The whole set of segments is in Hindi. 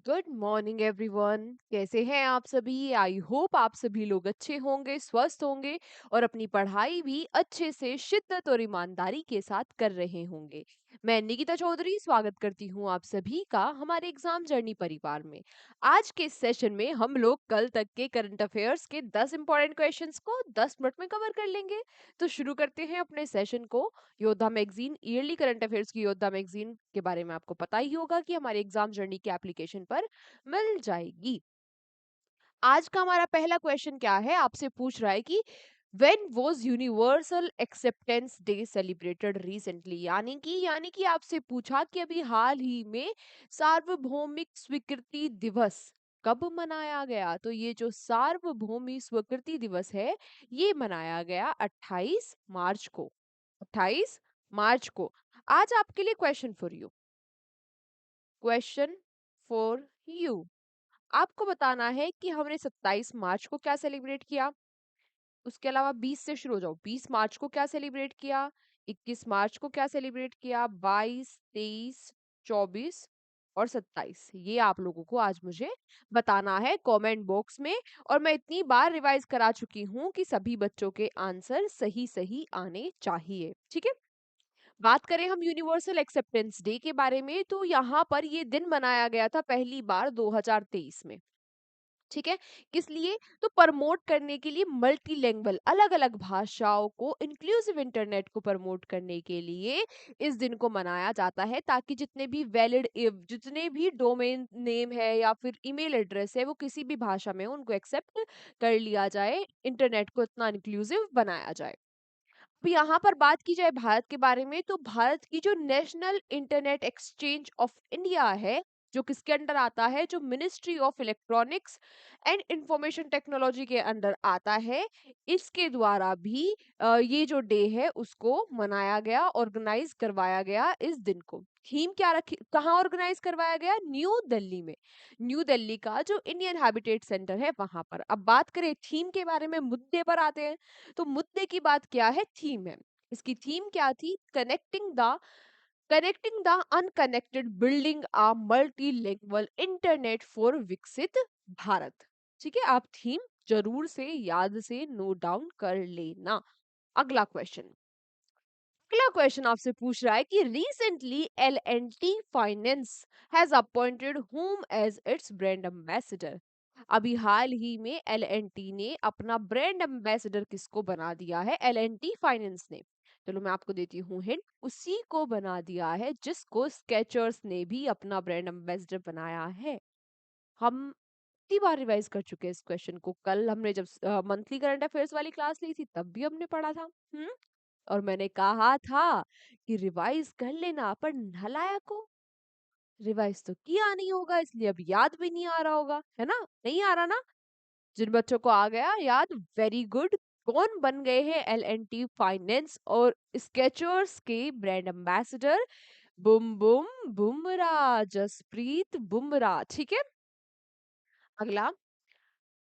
Good morning everyone. कैसे हैं आप सभी? आई होप आप सभी लोग अच्छे होंगे, स्वस्थ होंगे और अपनी पढ़ाई भी अच्छे से शिद्दत और ईमानदारी के साथ कर रहे होंगे। मैं निकिता चौधरी स्वागत करती हूँ आप सभी का हमारे एग्जाम जर्नी परिवार में। आज के सेशन में हम लोग कल तक के करंट अफेयर्स के 10 इंपॉर्टेंट क्वेश्चंस को 10 मिनट में कवर कर लेंगे। तो शुरू करते हैं अपने सेशन को। योद्धा मैगजीन ईयरली करंट अफेयर्स की योद्धा मैगजीन के बारे में आपको पता ही होगा कि हमारे एग्जाम जर्नी के एप्लीकेशन पर मिल जाएगी। आज का हमारा पहला क्वेश्चन क्या है? आपसे पूछ रहा है कि when was universal acceptance day celebrated recently. यानी कि आपसे पूछा कि अभी हाल ही में सार्वभौमिक स्वीकृति दिवस कब मनाया गया। तो ये जो सार्वभौमिक स्वीकृति दिवस है ये मनाया गया 28 मार्च को। 28 मार्च को। आज आपके लिए क्वेश्चन फॉर यू। आपको बताना है कि हमने 27 मार्च को क्या सेलिब्रेट किया। उसके अलावा 20 से शुरू हो जाओ। 20 मार्च को क्या सेलिब्रेट किया, 21 मार्च को क्या सेलिब्रेट किया, 22, 23, 24 और 27। ये आप लोगों को आज मुझे बताना है कमेंट बॉक्स में। और मैं इतनी बार रिवाइज करा चुकी हूँ कि सभी बच्चों के आंसर सही सही आने चाहिए। ठीक है। बात करें हम यूनिवर्सल एक्सेप्टेंस डे के बारे में, तो यहाँ पर ये दिन मनाया गया था पहली बार 2023 में। ठीक है। किस लिए? तो प्रमोट करने के लिए मल्टीलैंग्वेज, अलग अलग भाषाओं को, इंक्लूसिव इंटरनेट को प्रमोट करने के लिए इस दिन को मनाया जाता है, ताकि जितने भी डोमेन नेम है या फिर ईमेल एड्रेस है वो किसी भी भाषा में हो, उनको एक्सेप्ट कर लिया जाए, इंटरनेट को इतना इंक्लूसिव बनाया जाए। अब यहाँ पर बात की जाए भारत के बारे में, तो भारत की जो national internet exchange of India है, जो किसके अंडर आता है, जो ministry of electronics and information technology के अंडर आता है, इसके द्वारा भी ये जो डे है उसको मनाया गया, ऑर्गेनाइज करवाया गया इस दिन को। थीम क्या रखी, कहाँ ऑर्गेनाइज करवाया गया? न्यू दिल्ली में। न्यू दिल्ली का जो इंडियन हैबिटेट सेंटर है वहां पर। अब बात करें थीम के बारे में, मुद्दे पर आते हैं। तो मुद्दे की बात क्या है? थीम है। इसकी थीम क्या थी? Connecting the unconnected, building a multilingual internet for विकसित भारत। ठीक है। आप थीम जरूर से याद से नोट डाउन कर लेना। अगला क्वेश्चन। अगला क्वेश्चन आपसे पूछ रहा है कि recently L and T finance has appointed whom as its brand ambassador. अभी हाल ही में एल एंड टी ने अपना ब्रांड एम्बेसडर किसको बना दिया है? एल एंड टी फाइनेंस ने। चलो मैं आपको देती हूँ हिंट। उसी को बना दिया है जिसको स्केचर्स ने भी अपना ब्रांड एम्बेसडर बनाया है। हम कितनी बार रिवाइज कर चुके हैं इस क्वेश्चन को। कल हमने जब मंथली करंट अफेयर्स वाली क्लास ली थी तब भी हमने पढ़ा था। और मैंने कहा था कि रिवाइज कर लेना, पर नालायक को रिवाइज तो किया नहीं होगा, इसलिए अब याद भी नहीं आ रहा होगा, है ना? नहीं आ रहा ना? जिन बच्चों को आ गया याद, वेरी गुड। कौन बन गए हैं एल एंड टी फाइनेंस और स्केचर्स के ब्रांड एम्बेसडर? बुम बुम बुमराह, जसप्रीत बुमराह। ठीक है। अगला।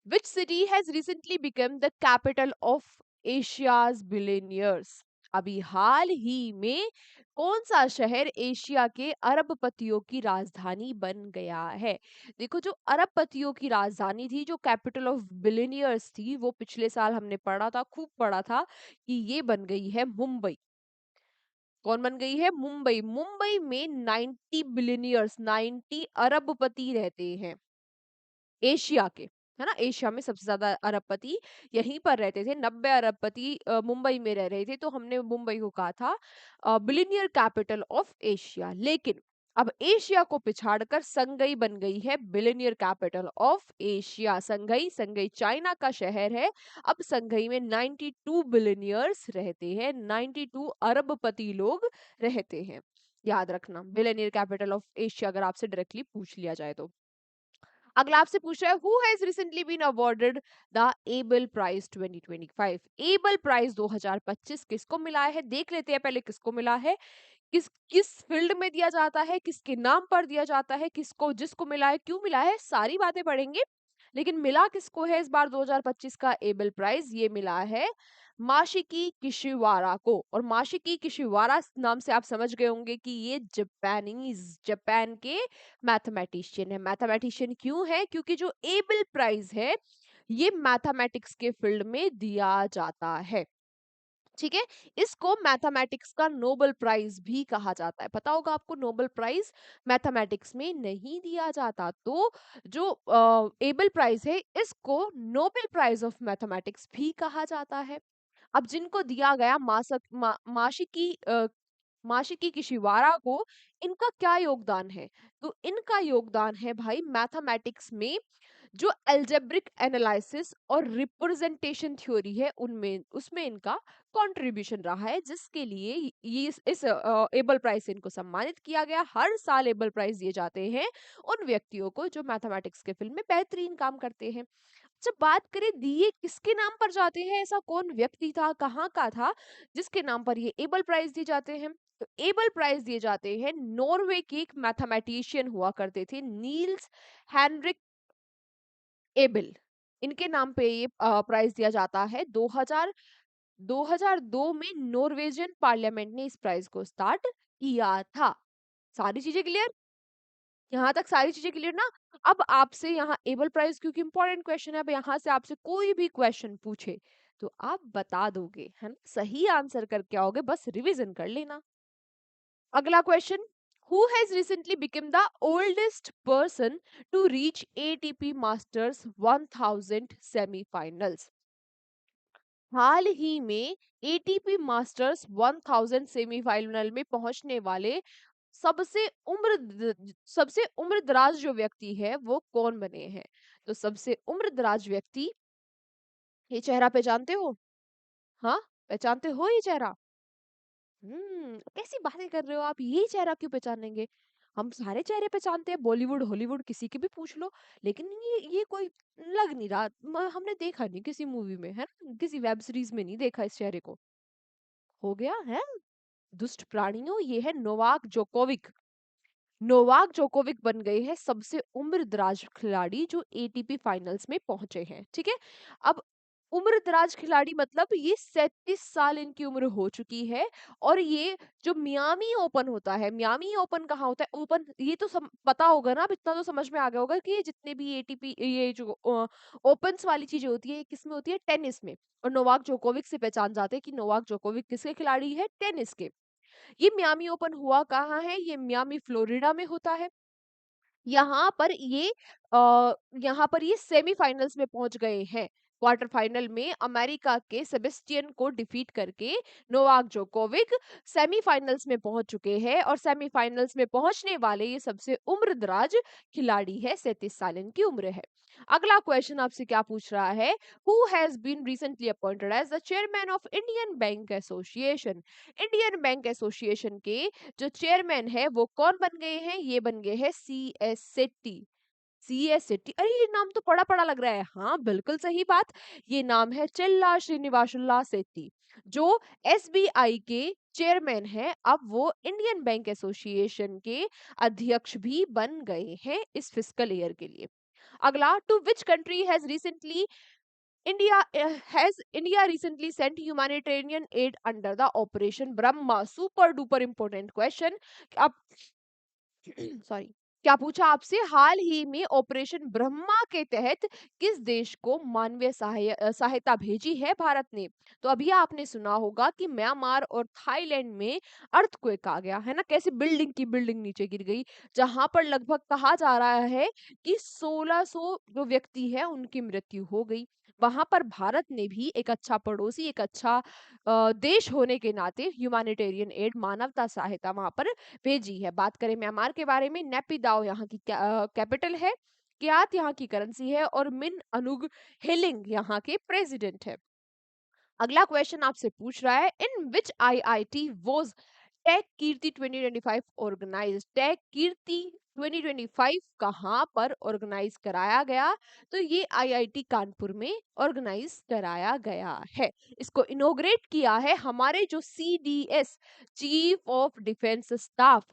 Which city has recently become the capital of Asia's billionaires? अभी हाल ही में कौन सा शहर एशिया के अरबपतियों की राजधानी बन गया है? देखो, जो अरबपतियों की राजधानी थी, जो कैपिटल ऑफ बिलियनियर्स थी, वो पिछले साल हमने पढ़ा था, खूब पढ़ा था कि ये बन गई है मुंबई। कौन बन गई है? मुंबई। मुंबई में 90 बिलियनियर्स, 90 अरबपति रहते हैं एशिया के, है ना? एशिया में सबसे ज्यादा अरबपति यहीं पर रहते थे। 90 अरबपति मुंबई में रह रहे थे, तो हमने मुंबई को कहा था बिलियनियर कैपिटल ऑफ एशिया। लेकिन अब एशिया को पिछाड़कर संगई बन गई है billionaire capital of Asia. Sangai, Sangai China का शहर है। अब संगई में 92 बिलियनियर्स रहते हैं, 92 अरबपति लोग रहते हैं। याद रखना, बिलियनियर कैपिटल ऑफ एशिया अगर आपसे डायरेक्टली पूछ लिया जाए तो। अगला आपसे पूछ रहा है who has recently been awarded the Abel prize 2025। Abel prize 2025 किसको मिला है? देख लेते हैं पहले किसको मिला है, किस किस फील्ड में दिया जाता है, किसके नाम पर दिया जाता है, किसको जिसको मिला है, क्यों मिला है, सारी बातें पढ़ेंगे। लेकिन मिला किसको है इस बार 2025 का एबल प्राइज? ये मिला है माशिकी किशिवारा को। और माशिकी किशिवारा नाम से आप समझ गए होंगे कि ये जापान के मैथमेटिशियन है। मैथमेटिशियन क्यों है? क्योंकि जो एबल प्राइज है ये मैथमेटिक्स के फील्ड में दिया जाता है। ठीक है, इसको मैथमेटिक्स का नोबेल प्राइज भी कहा जाता है। पता होगा आपको, नोबेल प्राइज मैथमेटिक्स में नहीं दिया जाता। तो जो एबल प्राइज है इसको नोबेल प्राइज ऑफ मैथमेटिक्स भी कहा जाता है। अब जिनको दिया गया माशिकी किशिवारा को, इनका क्या योगदान है? तो इनका योगदान है भाई मैथमेटिक्स में जो अलजेब्रिक एनालिसिस और रिप्रेजेंटेशन थ्योरी है उनमें उसमें इनका कंट्रीब्यूशन रहा है, जिसके लिए ये इस एबल प्राइज से इनको सम्मानित किया गया। हर साल एबल प्राइज दिए जाते हैं उन व्यक्तियों को जो मैथमेटिक्स के फील्ड में बेहतरीन काम करते हैं। जब बात करें दिए किसके नाम पर जाते हैं, ऐसा कौन व्यक्ति था, कहाँ का था जिसके नाम पर ये एबल प्राइज दिए जाते हैं? तो एबल प्राइज दिए जाते हैं नॉर्वे के एक मैथमेटिशियन हुआ करते थे, नील्स हेनरिक एबल। इनके नाम पे ये प्राइज दिया जाता है। 2002 में नॉर्वेजियन पार्लियामेंट ने इस प्राइज को स्टार्ट किया था। सारी चीजें क्लियर? यहाँ तक सारी चीजें क्लियर ना? अब आपसे यहाँ एबल प्राइज, क्योंकि इंपॉर्टेंट क्वेश्चन है, अब यहाँ से आपसे कोई भी क्वेश्चन पूछे तो आप बता दोगे, है ना? सही आंसर करके आओगे, बस रिवीजन कर लेना। अगला question, who has recently become the oldest person to reach ATP Masters 1000 semifinals? हाल ही में एटीपी मास्टर्स 1000 सेमीफाइनल में पहुंचने वाले सबसे उम्र दराज जो व्यक्ति है वो कौन बने हैं? तो सबसे उम्र दराज व्यक्ति, ये चेहरा पहचानते हो? हाँ, पहचानते हो ये चेहरा? कैसी बातें कर रहे हो आप? यही चेहरा क्यों पहचानेंगे? हम सारे चेहरे पहचानते हैं, बॉलीवुड हॉलीवुड किसी के भी पूछ लो। लेकिन ये कोई लग नहीं रहा, हमने देखा नहीं किसी मूवी में, है ना? किसी वेब सीरीज में नहीं देखा इस चेहरे को। हो गया है? दुष्ट प्राणियों, ये है नोवाक जोकोविक। नोवाक जोकोविक बन गए हैं सबसे उम्र दराज खिलाड़ी जो एटीपी फाइनल्स में पहुंचे हैं। ठीक है, अब उम्र दराज खिलाड़ी मतलब ये 37 साल इनकी उम्र हो चुकी है। और ये जो मियामी ओपन होता है, मियामी ओपन कहाँ होता है? ओपन, ये तो पता होगा ना, अब इतना तो समझ में आ गया होगा कि ये जितने भी एटीपी, ये जो ओपन्स वाली चीजें होती है, किस में होती है? टेनिस में। और नोवाक जोकोविक से पहचान जाते हैं कि नोवाक जोकोविक किसके खिलाड़ी है? टेनिस के। ये मियामी ओपन हुआ कहाँ है? ये मियामी फ्लोरिडा में होता है। यहाँ पर ये यहाँ पर ये सेमीफाइनल्स में पहुंच गए हैं। क्वार्टर फाइनल में अमेरिका के सेबेस्टियन को डिफीट करके नोवाक जोकोविक सेमीफाइनल्स में पहुंच चुके हैं। और सेमीफाइनल्स में पहुंचने वाले ये सबसे उम्रदराज खिलाड़ी है, 37 साल इनकी उम्र है। अगला क्वेश्चन आपसे क्या पूछ रहा है? Who has been recently appointed as the chairman of Indian Bank Association? Indian Bank Association के जो चेयरमैन है वो कौन बन गए हैं? ये बन गए हैं C S Setty. C S Setty, अरे ये नाम तो बड़ा बड़ा लग रहा है। हाँ, बिल्कुल सही बात। ये नाम है चिल्ला श्रीनिवासुल्ला सेट्टी, जो एसबीआई के चेयरमैन है। अब वो इंडियन बैंक एसोसिएशन के अध्यक्ष भी बन गए हैं इस फिस्कल ईयर के लिए। अगला, to which country has recently India recently sent humanitarian aid under the Operation Brahma? Super duper important question. अब सॉरी, क्या पूछा आपसे? हाल ही में ऑपरेशन ब्रह्मा के तहत किस देश को मानवीय सहायता भेजी है भारत ने? तो अभी आपने सुना होगा कि म्यांमार और थाईलैंड में अर्थक्वेक आ गया, है ना? कैसे बिल्डिंग की बिल्डिंग नीचे गिर गई, जहां पर लगभग कहा जा रहा है कि 1600 जो व्यक्ति है उनकी मृत्यु हो गई। वहां पर भारत ने भी एक अच्छा पड़ोसी, एक अच्छा देश होने के नाते ह्यूमैनिटेरियन एड, मानवता सहायता वहां पर भेजी है। बात करें म्यांमार के बारे में, नेपिदाओ यहाँ की कैपिटल है, क्यात यहाँ की करेंसी है, और मिन अनुग हेलिंग यहाँ के प्रेसिडेंट है। अगला क्वेश्चन आपसे पूछ रहा है, in which IIT was Techkriti 2025 organized? Techkriti 2025 कहाँ पर ऑर्गेनाइज कराया गया? तो ये आईआईटी कानपुर में ऑर्गेनाइज कराया गया है। इसको इनोग्रेट किया है हमारे जो CDS, chief of defence staff,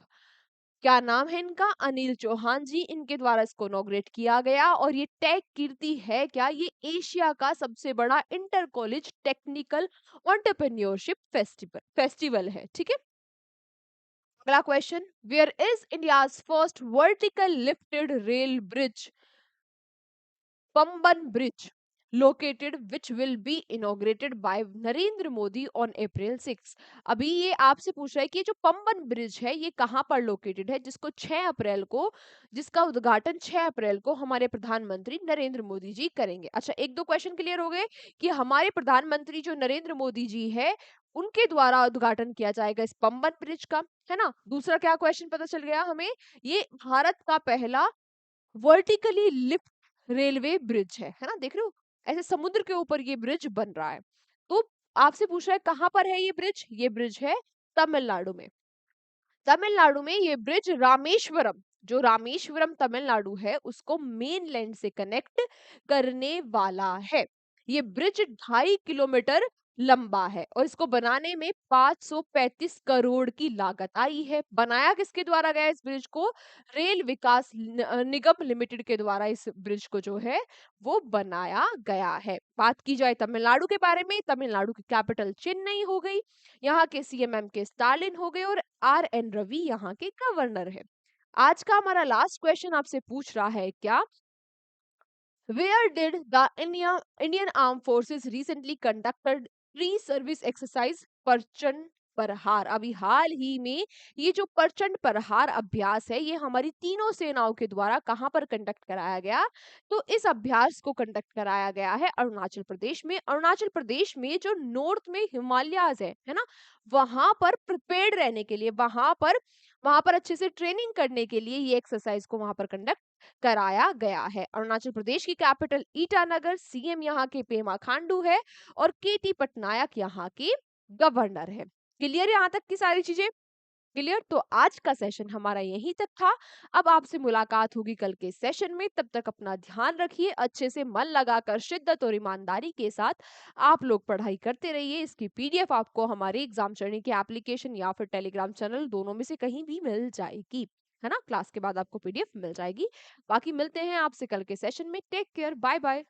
क्या नाम है इनका? अनिल चौहान जी, इनके द्वारा इसको इनॉग्रेट किया गया। और ये टेक कीर्ति है क्या? ये एशिया का सबसे बड़ा inter college technical entrepreneurship festival है। ठीक है, अगला question, where is India's first vertical lifted rail bridge, Pamban Bridge, located which will be inaugurated by Narendra Modi on April 6। अभी ये आपसे पूछ रहा है कि ये जो पंबन ब्रिज है ये कहाँ पर लोकेटेड है, जिसको 6 अप्रैल को, जिसका उद्घाटन 6 अप्रैल को हमारे प्रधानमंत्री नरेंद्र मोदी जी करेंगे। अच्छा, एक दो क्वेश्चन क्लियर हो गए कि हमारे प्रधानमंत्री जो नरेंद्र मोदी जी है उनके द्वारा उद्घाटन किया जाएगा इस पंबन ब्रिज का, है ना। दूसरा क्या क्वेश्चन पता चल गया हमें, ये भारत का पहला वर्टिकली लिफ्ट रेलवे ब्रिज है ना। देख रहे हो, ऐसे समुद्र के ऊपर ये ब्रिज बन रहा है। तो आपसे पूछ रहा है कहां पर है ये ब्रिज है तमिलनाडु में। तमिलनाडु में ये ब्रिज रामेश्वरम, जो रामेश्वरम तमिलनाडु है उसको मेनलैंड से कनेक्ट करने वाला है। ये ब्रिज 2.5 किलोमीटर लंबा है और इसको बनाने में 535 करोड़ की लागत आई है। बनाया किसके द्वारा गया इस ब्रिज को? रेल विकास निगम लिमिटेड के द्वारा इस ब्रिज को जो है वो बनाया गया है। बात की जाए तमिलनाडु के बारे में, तमिलनाडु की कैपिटल चेन्नई हो गई, यहाँ के सीएम एम के स्टालिन हो गए और आर एन रवि यहाँ के गवर्नर है। आज का हमारा लास्ट क्वेश्चन आपसे पूछ रहा है क्या, where did the Indian Armed Forces recently conducted pre-service exercise प्रचंड प्रहार? अभी हाल ही में ये जो प्रचंड प्रहार अभ्यास है ये हमारी तीनों सेनाओं के द्वारा कहां पर कंडक्ट कराया गया? तो इस अभ्यास को कंडक्ट कराया गया है अरुणाचल प्रदेश में। अरुणाचल प्रदेश में जो नॉर्थ में हिमालयाज है ना, वहां पर प्रिपेयर्ड रहने के लिए, वहां पर अच्छे से ट्रेनिंग करने के लिए ये एक्सरसाइज को वहां पर कंडक्ट कराया गया है। अरुणाचल प्रदेश की कैपिटल ईटानगर, सीएम यहाँ के पेमा खांडू है और केटी पटनायक यहाँ के गवर्नर है। क्लियर है यहाँ तक की सारी चीजें? क्लियर। तो आज का सेशन हमारा यहीं तक था। अब आपसे मुलाकात होगी कल के सेशन में। तब तक अपना ध्यान रखिए, अच्छे से मन लगाकर शिद्दत और ईमानदारी के साथ आप लोग पढ़ाई करते रहिए। इसकी पीडीएफ आपको हमारे एग्जाम जर्नी के एप्लीकेशन या फिर टेलीग्राम चैनल दोनों में से कहीं भी मिल जाएगी, है ना। क्लास के बाद आपको पीडीएफ मिल जाएगी। बाकी मिलते हैं आपसे कल के सेशन में। Take care, bye bye.